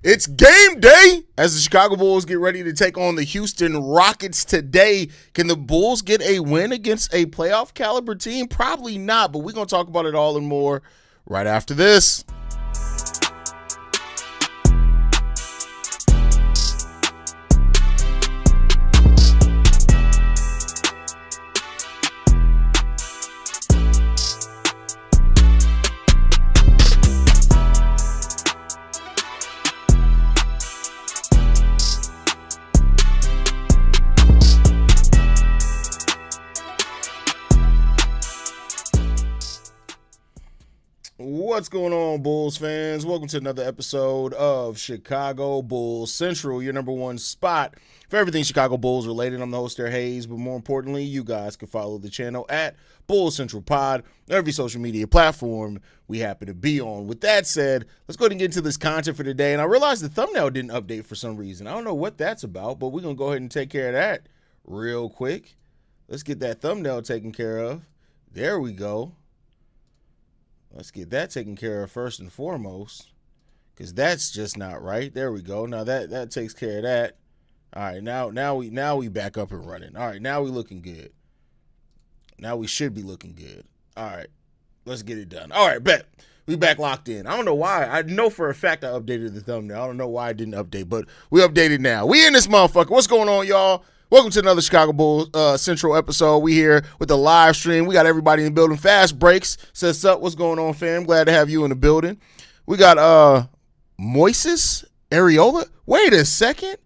It's game day as the Chicago Bulls get ready to take on the Houston Rockets today. Can the Bulls get a win against a playoff caliber team? Probably not, but we're going to talk about it all and more right after this. What's going on, Bulls fans? Welcome to another episode of Chicago Bulls Central, your number one spot for everything Chicago Bulls related. I'm the host there, Haize, but more importantly, you guys can follow the channel at Bulls Central Pod on every social media platform we happen to be on. With that said, let's go ahead and get into this content for today. And I realized the thumbnail didn't update for some reason. I don't know what that's about, but we're going to go ahead and take care of that real quick. Let's get that thumbnail taken care of. There we go. Let's get that taken care of first and foremost, because that's just not right. There we go. Now that takes care of that. All right, now we back up and running. All right, now we looking good. Now we should be looking good. All right, let's get it done. All right, bet. We back locked in. I don't know why. I know for a fact I updated the thumbnail. I don't know why I didn't update, but we updated now. We in this motherfucker. What's going on, y'all? Welcome to another Chicago Bulls Central episode. We here with the live stream. We got everybody in the building. Fast Breaks says up. What's going on, fam? Glad to have you in the building. We got Moises Areola. Wait a second.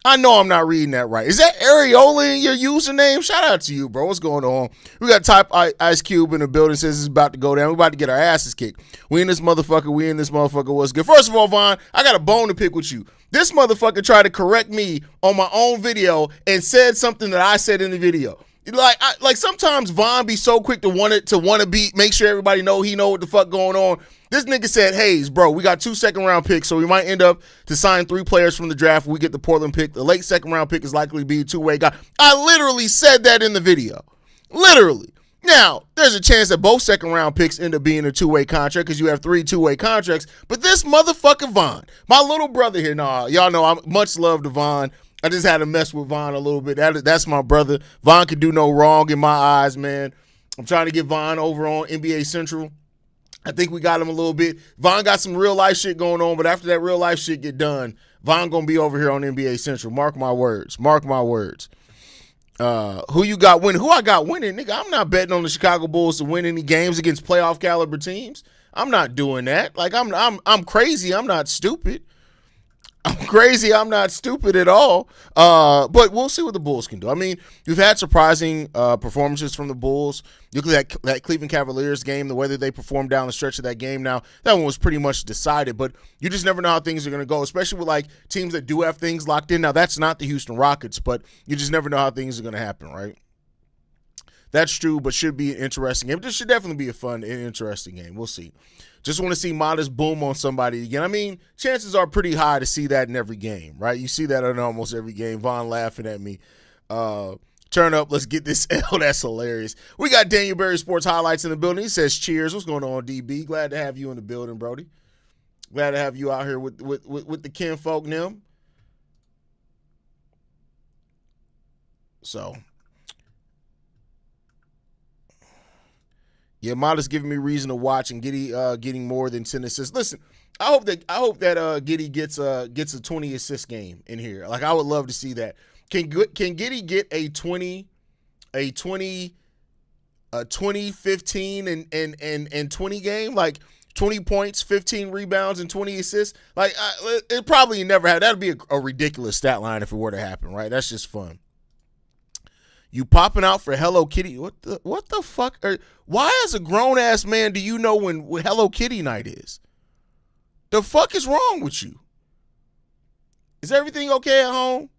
I know I'm not reading that right. Is that Areola in your username? Shout out to you, bro. What's going on? We got Type Ice Cube in the building. Says it's about to go down. We about to get our asses kicked. We in this motherfucker. What's good? First of all, Vaughn, I got a bone to pick with you. This motherfucker tried to correct me on my own video and said something that I said in the video. Like sometimes Vaughn be so quick to want to be make sure everybody know he know what the fuck going on. This nigga said, Haize, bro, we got 2 second-round picks, so we might end up to sign 3 players from the draft when we get the Portland pick. The late second-round pick is likely to be a two-way guy. I literally said that in the video. Literally. Now, there's a chance that both second-round picks end up being a two-way contract because you have 3 two-way contracts. But this motherfucker Vaughn, my little brother here, y'all know I'm much love to Vaughn. I just had to mess with Vaughn a little bit. That's my brother. Vaughn can do no wrong in my eyes, man. I'm trying to get Vaughn over on NBA Central. I think we got him a little bit. Vaughn got some real life shit going on, but after that real life shit get done, Vaughn gonna be over here on NBA Central. Mark my words. Mark my words. Who you got winning? Who I got winning, nigga? I'm not betting on the Chicago Bulls to win any games against playoff caliber teams. I'm not doing that. Like I'm crazy. I'm not stupid. I'm crazy. I'm not stupid at all. But we'll see what the Bulls can do. I mean, you've had surprising performances from the Bulls. You look at that Cleveland Cavaliers game, the way that they performed down the stretch of that game. Now, that one was pretty much decided, but you just never know how things are going to go, especially with like teams that do have things locked in. Now, that's not the Houston Rockets, but you just never know how things are going to happen, right? That's true, but should be an interesting game. This should definitely be a fun and interesting game. We'll see. Just want to see Modest boom on somebody again. I mean, chances are pretty high to see that in every game, right? You see that in almost every game. Vaughn laughing at me. Turn up. Let's get this L. That's hilarious. We got Daniel Berry Sports Highlights in the building. He says, cheers. What's going on, DB? Glad to have you in the building, Brody. Glad to have you out here with the kinfolk and them. So, yeah, Modest giving me reason to watch, and Giddey getting more than 10 assists. Listen, I hope that Giddey gets a 20 assist game in here. Like, I would love to see that. Can Giddey get a 20, 15 and 20 game? Like 20 points, 15 rebounds, and 20 assists? Like, it probably never had. That would be a ridiculous stat line if it were to happen, right? That's just fun. You popping out for Hello Kitty? What the fuck? Why, as a grown ass man, do you know when Hello Kitty night is? The fuck is wrong with you? Is everything okay at home?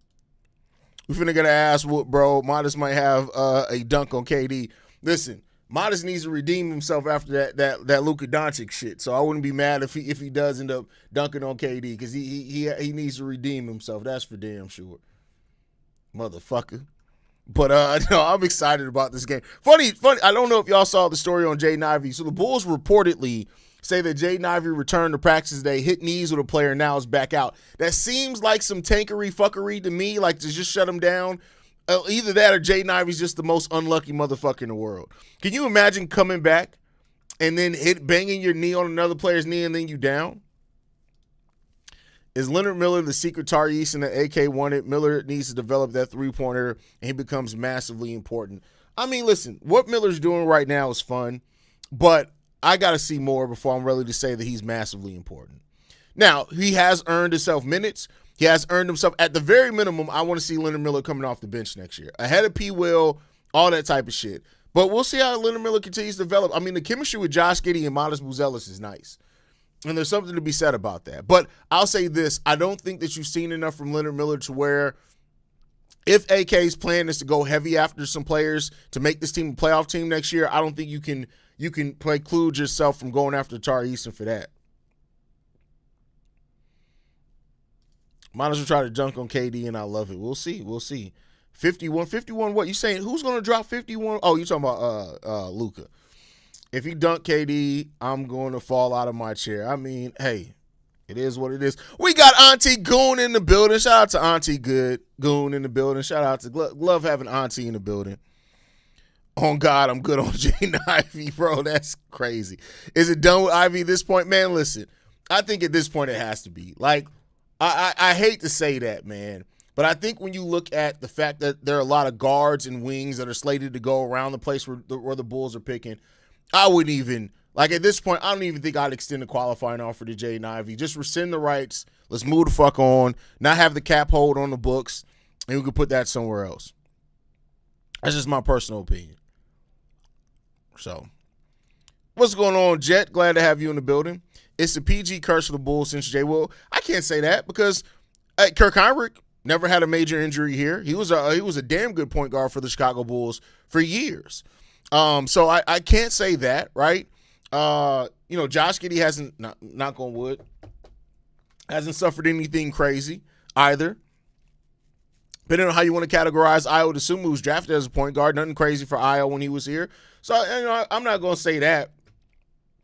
We finna get an ass whoop, bro. Modest might have a dunk on KD. Listen, Modest needs to redeem himself after that Luka Doncic shit. So I wouldn't be mad if he does end up dunking on KD because he needs to redeem himself. That's for damn sure, motherfucker. But no, I'm excited about this game. Funny. I don't know if y'all saw the story on Ivey. So the Bulls reportedly say that Jaden Ivey returned to practice today, hit knees with a player, now is back out. That seems like some tankery fuckery to me, like to just shut him down. Either that or Jaden Ivey's just the most unlucky motherfucker in the world. Can you imagine coming back and then banging your knee on another player's knee and then you down? Is Leonard Miller the secret Haize and the AK wanted? Miller needs to develop that three-pointer, and he becomes massively important. I mean, listen, what Miller's doing right now is fun, but I got to see more before I'm ready to say that he's massively important. Now, he has earned himself minutes. He has earned himself, at the very minimum, I want to see Leonard Miller coming off the bench next year. Ahead of P. Will, all that type of shit. But we'll see how Leonard Miller continues to develop. I mean, the chemistry with Josh Giddey and Modest Buzelis is nice. And there's something to be said about that. But I'll say this. I don't think that you've seen enough from Leonard Miller to where if AK's plan is to go heavy after some players to make this team a playoff team next year, I don't think you can preclude yourself from going after Haize for that. Might as well try to dunk on KD, and I love it. We'll see. 51 what? You saying who's going to drop 51? Oh, you talking about Luka. If he dunk KD, I'm going to fall out of my chair. I mean, hey, it is what it is. We got Auntie Goon in the building. Shout out to Auntie Goon in the building. Shout out to love having Auntie in the building. On God, I'm good on Jaden Ivey, bro. That's crazy. Is it done with Ivey at this point? Man, listen, I think at this point it has to be. Like, I hate to say that, man, but I think when you look at the fact that there are a lot of guards and wings that are slated to go around the place where the Bulls are picking, I wouldn't even, like at this point, I don't even think I'd extend a qualifying offer to Jaden Ivey. Just rescind the rights. Let's move the fuck on. Not have the cap hold on the books, and we can put that somewhere else. That's just my personal opinion. So, what's going on, Jet? Glad to have you in the building. It's the PG curse for the Bulls since J. Will. I can't say that because Kirk Heinrich never had a major injury here. He was a damn good point guard for the Chicago Bulls for years. So I can't say that, right? Josh Giddey hasn't, knock on wood, hasn't suffered anything crazy either. Depending on how you want to categorize Ayo Dosunmu, who's drafted as a point guard, nothing crazy for Ayo when he was here. So I'm not going to say that.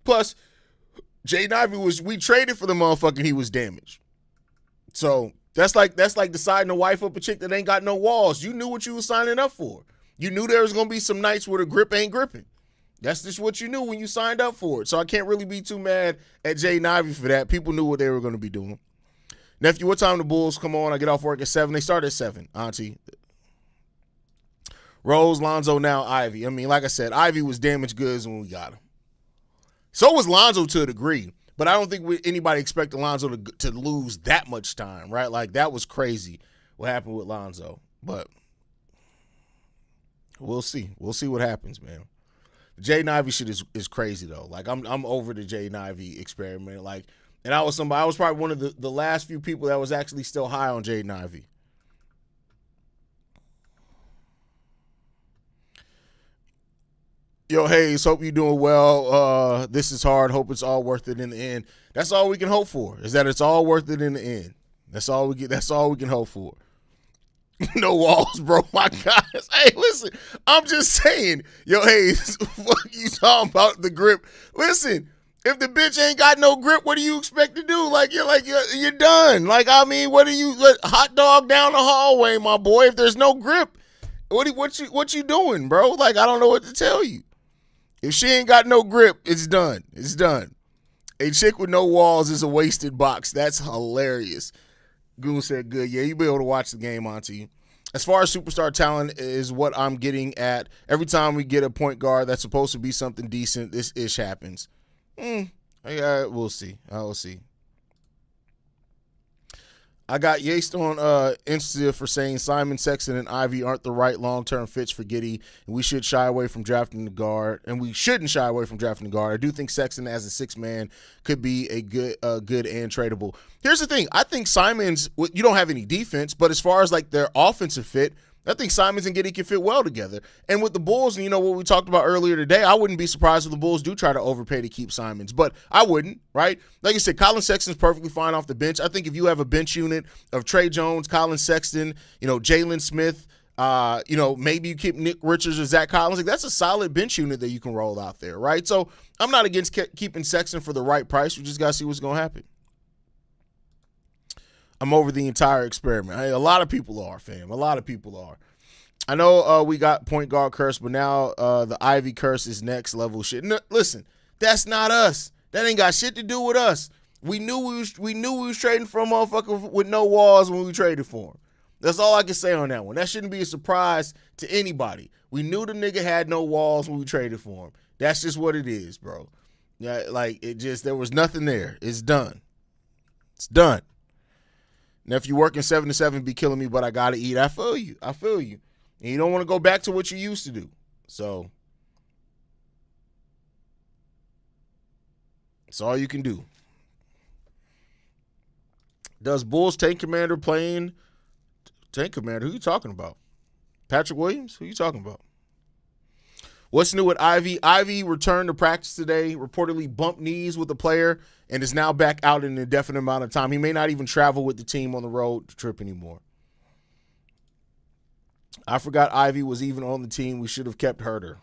Plus, Jaden Ivey we traded for the motherfucker, he was damaged. So that's like deciding to wife up a chick that ain't got no walls. You knew what you was signing up for. You knew there was going to be some nights where the grip ain't gripping. That's just what you knew when you signed up for it. So I can't really be too mad at Jaden Ivey for that. People knew what they were going to be doing. Nephew, what time the Bulls come on? I get off work at 7. They start at 7, Auntie. Rose, Lonzo, now Ivey. I mean, like I said, Ivey was damaged goods when we got him. So was Lonzo to a degree, but I don't think anybody expected Lonzo to lose that much time, right? Like, that was crazy what happened with Lonzo. But we'll see. We'll see what happens, man. The Jaden Ivey shit is crazy, though. Like, I'm over the Jaden Ivey experiment. Like, and I was probably one of the last few people that was actually still high on Jaden Ivey. Yo, Haize, hope you're doing well. This is hard. Hope it's all worth it in the end. That's all we can hope for, is that it's all worth it in the end. That's all we get. That's all we can hope for. No walls, bro. My God. Hey, listen, I'm just saying. Yo, Haize, what you talking about the grip? Listen, if the bitch ain't got no grip, what do you expect to do? You're done. Like, I mean, what do you hot dog down the hallway, my boy? If there's no grip, what you doing, bro? Like, I don't know what to tell you. If she ain't got no grip, it's done. It's done. A chick with no walls is a wasted box. That's hilarious. Goon said good. Yeah, you'll be able to watch the game, Auntie. As far as superstar talent is what I'm getting at, every time we get a point guard that's supposed to be something decent, this ish happens. We'll see. We'll see. I got Yaced on Insta for saying Simon, Sexton, and Ivey aren't the right long-term fits for Giddey, and we should shy away from drafting the guard, and we shouldn't shy away from drafting the guard. I do think Sexton as a six-man could be a good and tradable. Here's the thing. I think Simons, you don't have any defense, but as far as like their offensive fit, I think Simons and Giddey can fit well together. And with the Bulls, and you know what we talked about earlier today, I wouldn't be surprised if the Bulls do try to overpay to keep Simons. But I wouldn't, right? Like you said, Colin Sexton's perfectly fine off the bench. I think if you have a bench unit of Trey Jones, Colin Sexton, Jalen Smith, Maybe you keep Nick Richards or Zach Collins. Like, that's a solid bench unit that you can roll out there, right? So I'm not against keeping Sexton for the right price. We just got to see what's going to happen. I'm over the entire experiment. Hey, a lot of people are, fam. A lot of people are. I know we got point guard curse, but now the Ivey curse is next level shit. No, listen, that's not us. That ain't got shit to do with us. We knew we was trading for a motherfucker with no walls when we traded for him. That's all I can say on that one. That shouldn't be a surprise to anybody. We knew the nigga had no walls when we traded for him. That's just what it is, bro. Yeah, like, there was nothing there. It's done. It's done. Now, if you're working 7 to 7, be killing me, but I gotta eat. I feel you. And you don't want to go back to what you used to do. So that's all you can do. Does Bulls tank commander playing tank commander? Who you talking about? Patrick Williams? Who you talking about? What's new with Ivey? Ivey returned to practice today, reportedly bumped knees with the player, and is now back out in an indefinite amount of time. He may not even travel with the team on the road trip anymore. I forgot Ivey was even on the team. We should have kept Herter.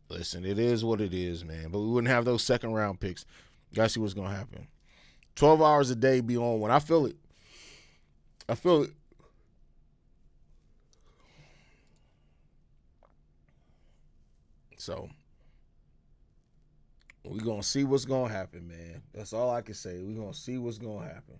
Listen, it is what it is, man. But we wouldn't have those second-round picks. You gotta see what's going to happen. 12 hours a day be on one. I feel it. So, we're going to see what's going to happen, man. That's all I can say. We're going to see what's going to happen.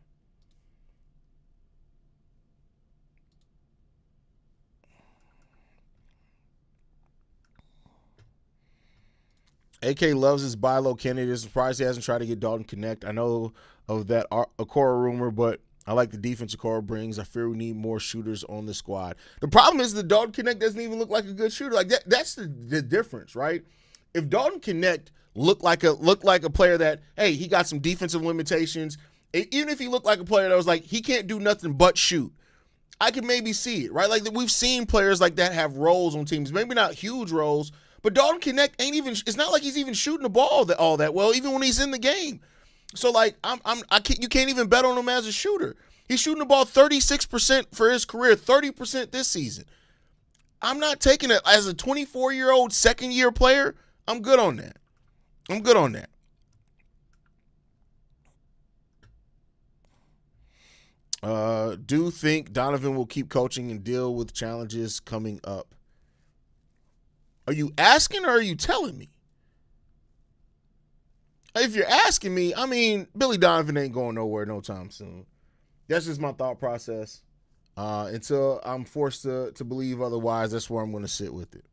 AK loves his buy low candidate. Surprised he hasn't tried to get Dalton Connect. I know of that Okoro rumor, but I like the defense Okoro brings. I fear we need more shooters on the squad. The problem is the Dalton Connect doesn't even look like a good shooter. Like that's the difference, right? If Dalton Connect looked like a player that, hey, he got some defensive limitations, even if he looked like a player that was like, he can't do nothing but shoot, I can maybe see it, right? Like, we've seen players like that have roles on teams, maybe not huge roles, but Dalton Connect it's not like he's even shooting the ball all that well, even when he's in the game. So, like, you can't even bet on him as a shooter. He's shooting the ball 36% for his career, 30% this season. I'm not taking it as a 24-year-old second-year player. I'm good on that. Do think Donovan will keep coaching and deal with challenges coming up? Are you asking or are you telling me? If you're asking me, I mean, Billy Donovan ain't going nowhere no time soon. That's just my thought process. Until I'm forced to believe otherwise, that's where I'm going to sit with it.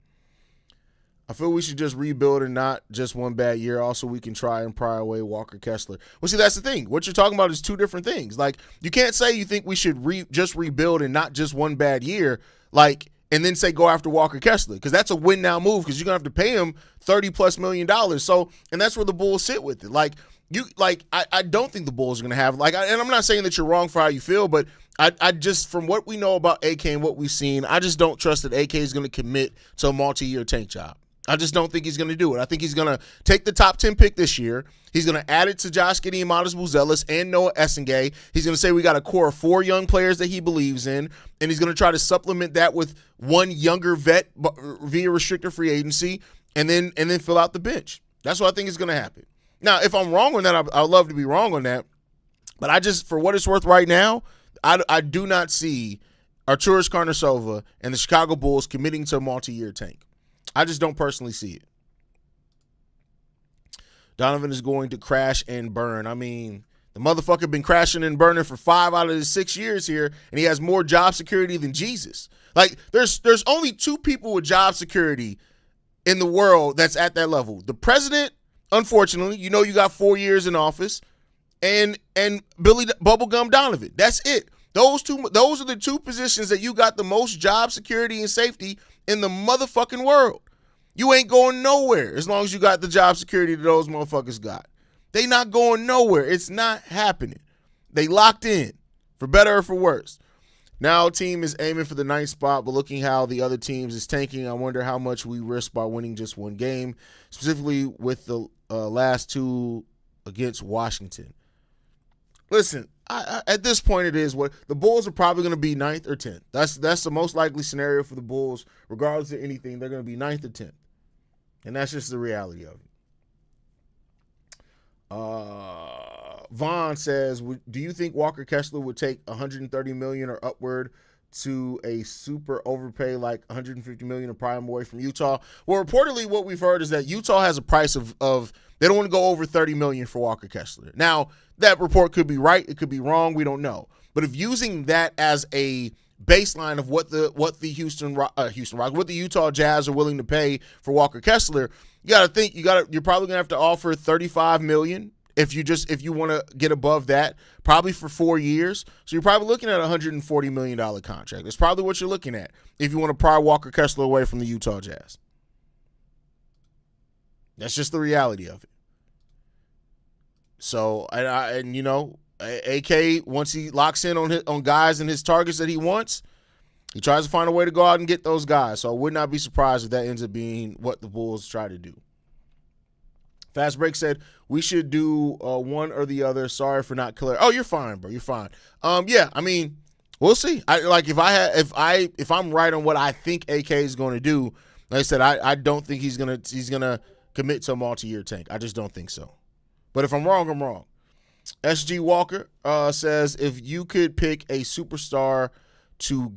I feel we should just rebuild and not just one bad year. Also, we can try and pry away Walker Kessler. Well, see, that's the thing. What you're talking about is two different things. Like, you can't say you think we should just rebuild and not just one bad year, like, and then say go after Walker Kessler, because that's a win now move, because you're going to have to pay him $30+ million. So, and that's where the Bulls sit with it. Like, I don't think the Bulls are going to have, like, and I'm not saying that you're wrong for how you feel, but I just, from what we know about AK and what we've seen, I just don't trust that AK is going to commit to a multi-year tank job. I just don't think he's going to do it. I think he's going to take the top 10 pick this year. He's going to add it to Josh Giddey and Modest Buzelis and Noah Essengay. He's going to say we got a core of 4 young players that he believes in, and he's going to try to supplement that with one younger vet via restricted free agency, and then fill out the bench. That's what I think is going to happen. Now, if I'm wrong on that, I'd love to be wrong on that. But I just, for what it's worth right now, I do not see Arturas Karnisovas and the Chicago Bulls committing to a multi-year tank. I just don't personally see it. Donovan is going to crash and burn. I mean, the motherfucker been crashing and burning for 5 out of the 6 years here, and he has more job security than Jesus. Like, there's only 2 people with job security in the world that's at that level. The president, unfortunately, you got 4 years in office, and Billy Bubblegum Donovan. That's it. Those are the 2 positions that you got the most job security and safety in the motherfucking world. You ain't going nowhere as long as you got the job security that those motherfuckers got. They not going nowhere. It's not happening. They locked in, for better or for worse. Now team is aiming for the 9th spot, but looking how the other teams is tanking, I wonder how much we risk by winning just one game, specifically with the last 2 against Washington. Listen, at this point, it is what the Bulls are probably going to be 9th or 10th. That's the most likely scenario for the Bulls, regardless of anything. They're going to be 9th or 10th, and that's just the reality of it. Vaughn says, "Do you think Walker Kessler would take $130 million or upward to a super overpay like $150 million or prime away from Utah?" Well, reportedly, what we've heard is that Utah has a price of they don't want to go over $30 million for Walker Kessler. Now, that report could be right, it could be wrong, we don't know. But if using that as a baseline of what the Utah Jazz are willing to pay for Walker Kessler, you got to think you're probably going to have to offer $35 million. If you want to get above that, probably for 4 years. So you're probably looking at a $140 million contract. That's probably what you're looking at if you want to pry Walker Kessler away from the Utah Jazz. That's just the reality of it. So, and you know, AK, once he locks in on guys and his targets that he wants, he tries to find a way to go out and get those guys. So I would not be surprised if that ends up being what the Bulls try to do. Fast Break said, we should do one or the other. Sorry for not clear. Oh, you're fine, bro. You're fine. Yeah, I mean, we'll see. If I'm right on what I think AK is going to do, like I said, I don't think he's gonna commit to a multi-year tank. I just don't think so. But if I'm wrong, I'm wrong. SG Walker says, if you could pick a superstar to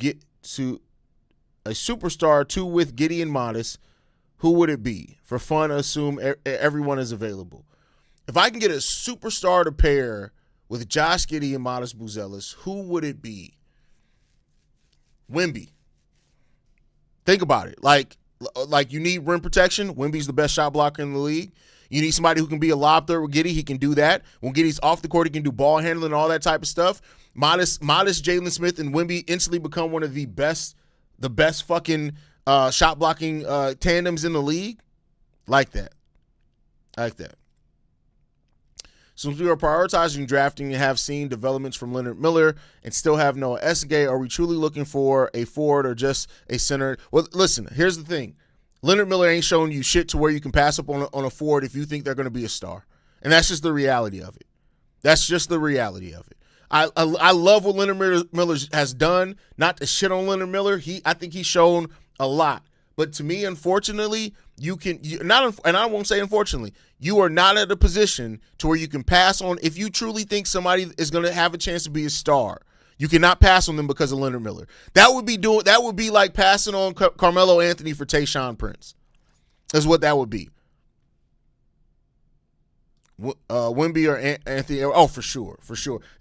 with Giddey and Modest, who would it be? For fun, assume everyone is available. If I can get a superstar to pair with Josh Giddey and Modest Buzelis, who would it be? Wemby. Think about it. Like you need rim protection. Wemby's the best shot blocker in the league. You need somebody who can be a lob threat with Giddey. He can do that. When Giddey's off the court, he can do ball handling and all that type of stuff. Modest Jalen Smith and Wemby instantly become one of the best fucking shot blocking tandems in the league. Like that. Since we are prioritizing drafting and have seen developments from Leonard Miller and still have Noah Esgay, are we truly looking for a forward or just a center? Well, listen, here's the thing. Leonard Miller ain't showing you shit to where you can pass up on a forward if you think they're going to be a star. And that's just the reality of it. I love what Leonard Miller has done. Not to shit on Leonard Miller. I think he's shown a lot. But to me, unfortunately, and I won't say unfortunately, you are not at a position to where you can pass on. If you truly think somebody is going to have a chance to be a star, you cannot pass on them because of Leonard Miller. That would be like passing on Carmelo Anthony for Tayshaun Prince. That's what that would be. Wemby or Anthony. Oh, for sure.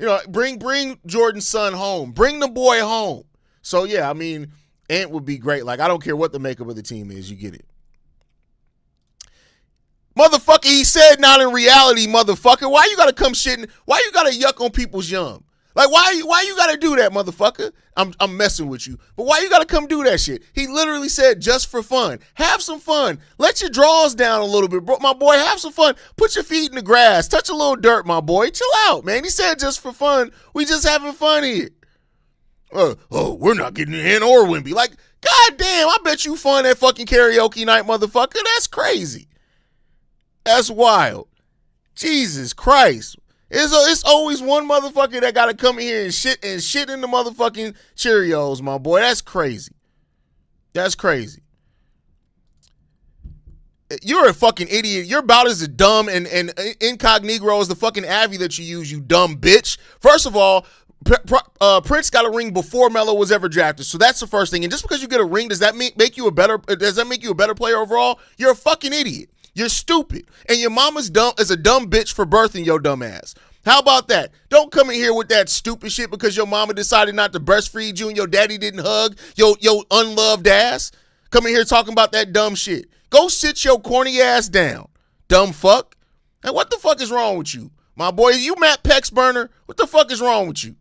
You know, bring Jordan's son home. Bring the boy home. So yeah, I mean, Ant would be great. Like, I don't care what the makeup of the team is. You get it. Motherfucker, he said not in reality, motherfucker. Why you gotta come shitting? Why you gotta yuck on people's yum? Like, why you gotta do that, motherfucker? I'm messing with you. But why you gotta come do that shit? He literally said just for fun. Have some fun. Let your drawers down a little bit, bro. My boy, have some fun. Put your feet in the grass. Touch a little dirt, my boy. Chill out, man. He said just for fun. We just having fun here. We're not getting in or Wemby. Like, goddamn, I bet you fun at fucking karaoke night, motherfucker. That's crazy. That's wild. Jesus Christ. It's always one motherfucker that got to come in here and shit in the motherfucking Cheerios, my boy. That's crazy. You're a fucking idiot. You're about as dumb and incognito as the fucking Ivey that you use, you dumb bitch. First of all, Prince got a ring before Melo was ever drafted, so that's the first thing. And just because you get a ring, does that make you a better player overall? You're a fucking idiot. You're stupid. And your mama's is a dumb bitch for birthing your dumb ass. How about that? Don't come in here with that stupid shit because your mama decided not to breastfeed you and your daddy didn't hug your unloved ass. Come in here talking about that dumb shit. Go sit your corny ass down, dumb fuck. And what the fuck is wrong with you? My boy, you Matt Peck's burner? What the fuck is wrong with you?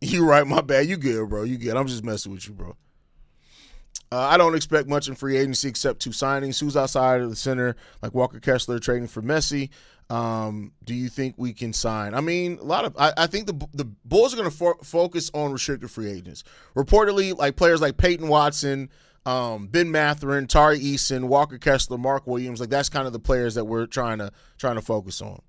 You right, my bad. You good, bro. You good. I'm just messing with you, bro. I don't expect much in free agency except 2 signings. Who's outside of the center, like Walker Kessler trading for Messi? Do you think we can sign? I mean, I think the Bulls are going to focus on restricted free agents. Reportedly, like players like Peyton Watson, Ben Mathurin, Tari Eason, Walker Kessler, Mark Williams, like that's kind of the players that we're trying to focus on.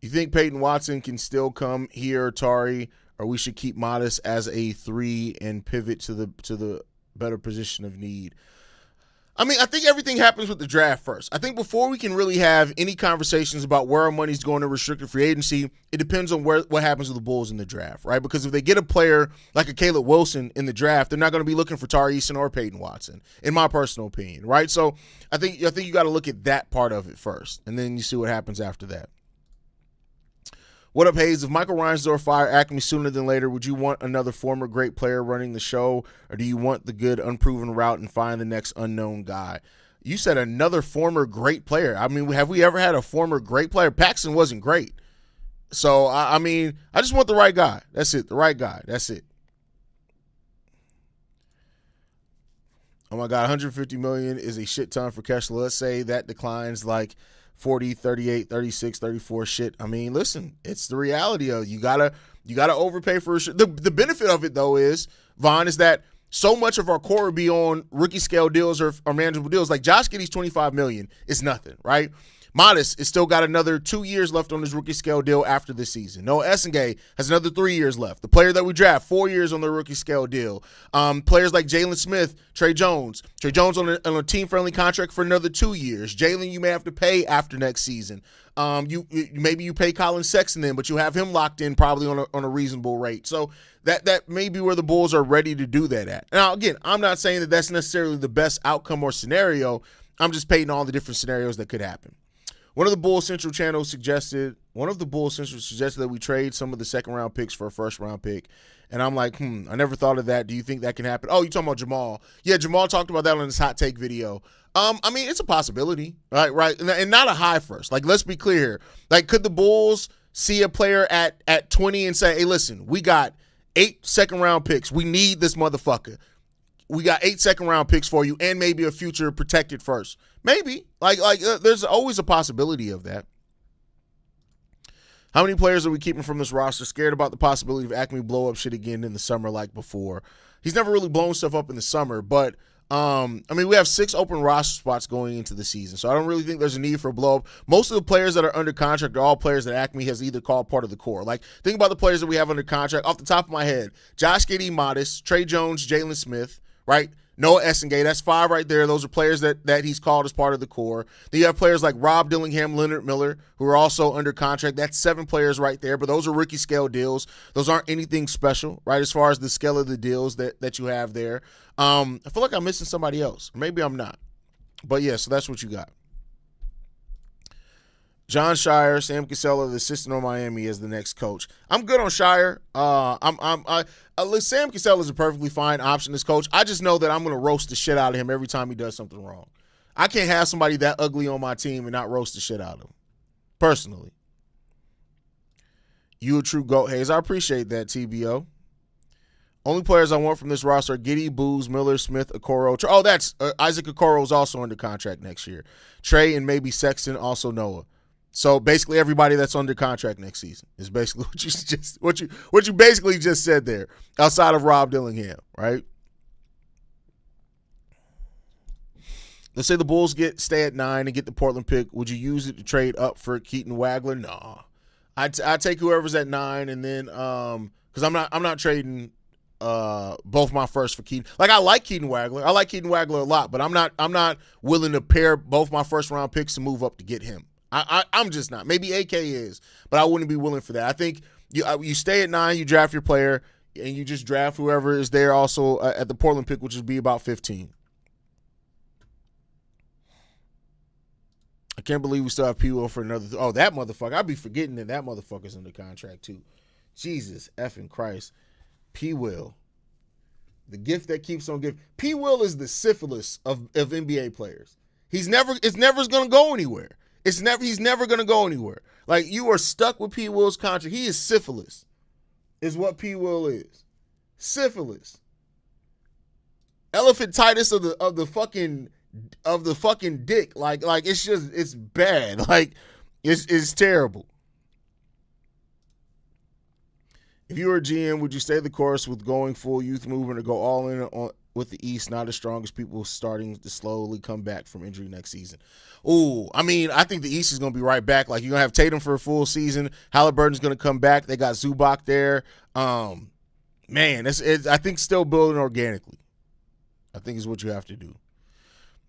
You think Peyton Watson can still come here, Tari, or we should keep Modest as a 3 and pivot to the better position of need? I mean, I think everything happens with the draft first. I think before we can really have any conversations about where our money's going to restricted free agency, it depends on what happens with the Bulls in the draft, right? Because if they get a player like a Caleb Wilson in the draft, they're not going to be looking for Tari Eason or Peyton Watson, in my personal opinion, right? So I think you got to look at that part of it first, and then you see what happens after that. What up, Haize? If Michael Reinsdorf fired Acme sooner than later, would you want another former great player running the show, or do you want the good, unproven route and find the next unknown guy? You said another former great player. I mean, have we ever had a former great player? Paxson wasn't great. So, I mean, I just want the right guy. That's it. The right guy. That's it. Oh, my God. $150 million is a shit ton for Kessler. Let's say that declines like 40, 38, 36, 34 shit. I mean, listen, it's the reality of it. You gotta overpay for shit. The benefit of it, though, is, Vaughn, is that so much of our core would be on rookie scale deals or manageable deals. Like Josh Giddey's $25 million is nothing, right? Modest is still got another 2 years left on his rookie scale deal after this season. Noah Essengay has another 3 years left. The player that we draft, 4 years on the rookie scale deal. Players like Jalen Smith, Trey Jones on a team-friendly contract for another 2 years. Jalen, you may have to pay after next season. Maybe you pay Colin Sexton then, but you have him locked in probably on a reasonable rate. So that may be where the Bulls are ready to do that at. Now, again, I'm not saying that that's necessarily the best outcome or scenario. I'm just painting all the different scenarios that could happen. One of the Bulls Central channels suggested that we trade some of the second-round picks for a first-round pick. And I'm like, I never thought of that. Do you think that can happen? Oh, you're talking about Jamal. Yeah, Jamal talked about that on his hot take video. I mean, it's a possibility, right? And not a high first. Like, let's be clear here. Like, could the Bulls see a player at 20 and say, hey, listen, we got 8 second-round picks. We need this motherfucker. We got 8 second-round picks for you and maybe a future protected first. Maybe. There's always a possibility of that. How many players are we keeping from this roster? Scared about the possibility of Acme blow up shit again in the summer like before. He's never really blown stuff up in the summer, but I mean, we have 6 open roster spots going into the season, so I don't really think there's a need for a blow up. Most of the players that are under contract are all players that Acme has either called part of the core. Like, think about the players that we have under contract off the top of my head. Josh Giddey, Modest, Trey Jones, Jalen Smith, right? Noah Essengay, that's 5 right there. Those are players that he's called as part of the core. Then you have players like Rob Dillingham, Leonard Miller, who are also under contract. That's 7 players right there, but those are rookie scale deals. Those aren't anything special, right, as far as the scale of the deals that you have there. I feel like I'm missing somebody else. Maybe I'm not. But, yeah, so that's what you got. John Shire, Sam Cassella, the assistant on Miami, as the next coach. I'm good on Shire. Sam Cassella is a perfectly fine option as coach. I just know that I'm going to roast the shit out of him every time he does something wrong. I can't have somebody that ugly on my team and not roast the shit out of him, personally. You a true GOAT, Haize. I appreciate that, TBO. Only players I want from this roster are Giddey, Booz, Miller, Smith, Okoro. Oh, that's Isaac Okoro is also under contract next year. Trey and maybe Sexton, also Noah. So basically, everybody that's under contract next season is basically what you basically just said there, outside of Rob Dillingham, right? Let's say the Bulls stay at 9 and get the Portland pick. Would you use it to trade up for Keaton Wagler? No, I take whoever's at 9, and then because I'm not trading both my first for Keaton. Like, I like Keaton Wagler. I like Keaton Wagler a lot, but I'm not willing to pair both my first round picks to move up to get him. I'm just not. Maybe AK is, but I wouldn't be willing for that. I think you stay at 9, you draft your player, and you just draft whoever is there also at the Portland pick, which would be about 15. I can't believe we still have P-Will for another. Oh, that motherfucker. I'd be forgetting that motherfucker's under contract too. Jesus effing Christ. P-Will. The gift that keeps on giving. P-Will is the syphilis of NBA players. It's never going to go anywhere. He's never going to go anywhere. Like, you are stuck with P. Will's contract. He is syphilis, is what P. Will is. Syphilis. Elephantitis of the fucking dick. Like it's bad. Like, it's terrible. If you were a GM, would you stay the course with going full youth movement or go all in with the East not as strong as people starting to slowly come back from injury next season. Ooh, I mean, I think the East is going to be right back. Like, you're going to have Tatum for a full season. Halliburton's going to come back. They got Zubac there. Man, I think still building organically. I think is what you have to do.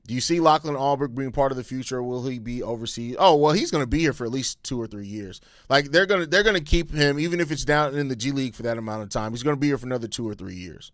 Do you see Lachlan Albright being part of the future, or will he be overseas? Oh, well, he's going to be here for at least 2 or 3 years. Like, they're going to keep him, even if it's down in the G League for that amount of time. He's going to be here for another 2 or 3 years.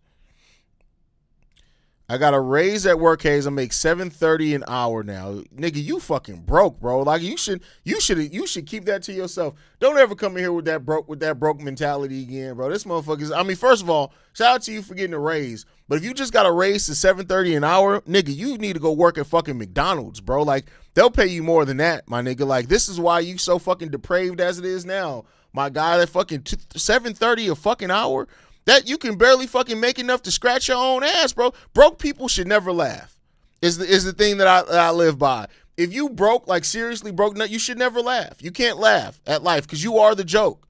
I got a raise at work, Haize. I make $7.30 an hour now. Nigga, you fucking broke, bro. Like, you should keep that to yourself. Don't ever come in here with that broke mentality again, bro. This motherfucker's, I mean, first of all, shout out to you for getting a raise. But if you just got a raise to $7.30 an hour, nigga, you need to go work at fucking McDonald's, bro. Like, they'll pay you more than that, my nigga. Like, this is why you so fucking depraved as it is now. My guy, that fucking $7.30 a fucking hour. That you can barely fucking make enough to scratch your own ass, bro. Broke people should never laugh. Is the thing that I live by. If you broke, like seriously broke, you should never laugh. You can't laugh at life because you are the joke.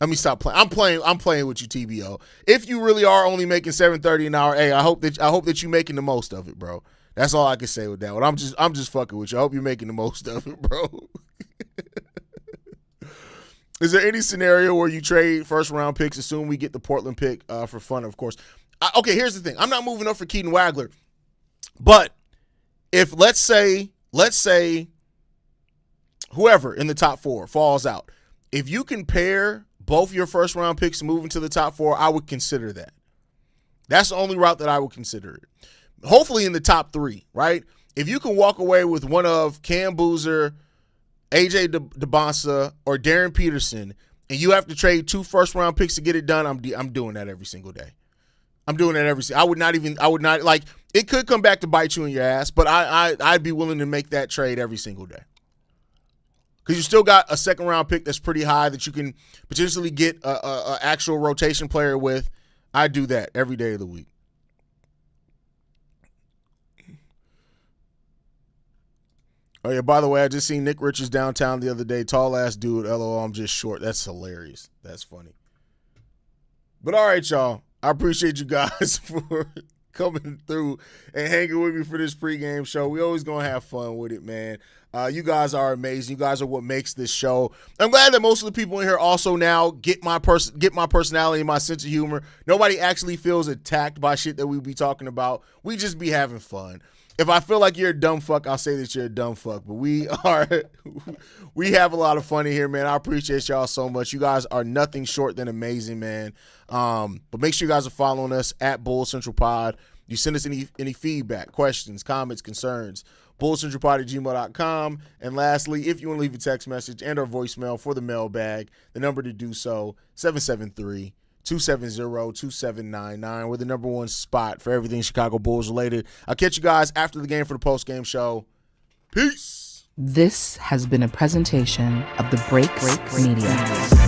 Let me stop playing. I'm playing with you, TBO. If you really are only making $7.30 an hour, hey, I hope that you're making the most of it, bro. That's all I can say with that one. I'm just fucking with you. I hope you're making the most of it, bro. Is there any scenario where you trade first-round picks, assume we get the Portland pick for fun, of course? Okay, here's the thing. I'm not moving up for Keaton Wagler. But if, let's say whoever in the top 4 falls out, if you can pair both your first-round picks moving to the top 4, I would consider that. That's the only route that I would consider it. Hopefully in the top 3, right? If you can walk away with one of Cam Boozer, AJ DeBonsa, or Darren Peterson, and you have to trade 2 first-round picks to get it done, I'm doing that every single day. I'm doing that every single. I would not like. It could come back to bite you in your ass, but I'd be willing to make that trade every single day. Because you still got a second-round pick that's pretty high that you can potentially get a actual rotation player with. I do that every day of the week. Oh, yeah, by the way, I just seen Nick Richards downtown the other day. Tall-ass dude, LOL, I'm just short. That's hilarious. That's funny. But all right, y'all. I appreciate you guys for coming through and hanging with me for this pregame show. We always going to have fun with it, man. You guys are amazing. You guys are what makes this show. I'm glad that most of the people in here also now get my personality and my sense of humor. Nobody actually feels attacked by shit that we be talking about. We just be having fun. If I feel like you're a dumb fuck, I'll say that you're a dumb fuck. But we have a lot of fun in here, man. I appreciate y'all so much. You guys are nothing short than amazing, man. But make sure you guys are following us at Bull Central Pod. You send us any feedback, questions, comments, concerns, bullcentralpod@gmail.com. And lastly, if you want to leave a text message and or voicemail for the mailbag, the number to do so, 773-270-2799. We're the number 1 spot for everything Chicago Bulls related. I'll catch you guys after the game for the post-game show. Peace. This has been a presentation of the Break Media.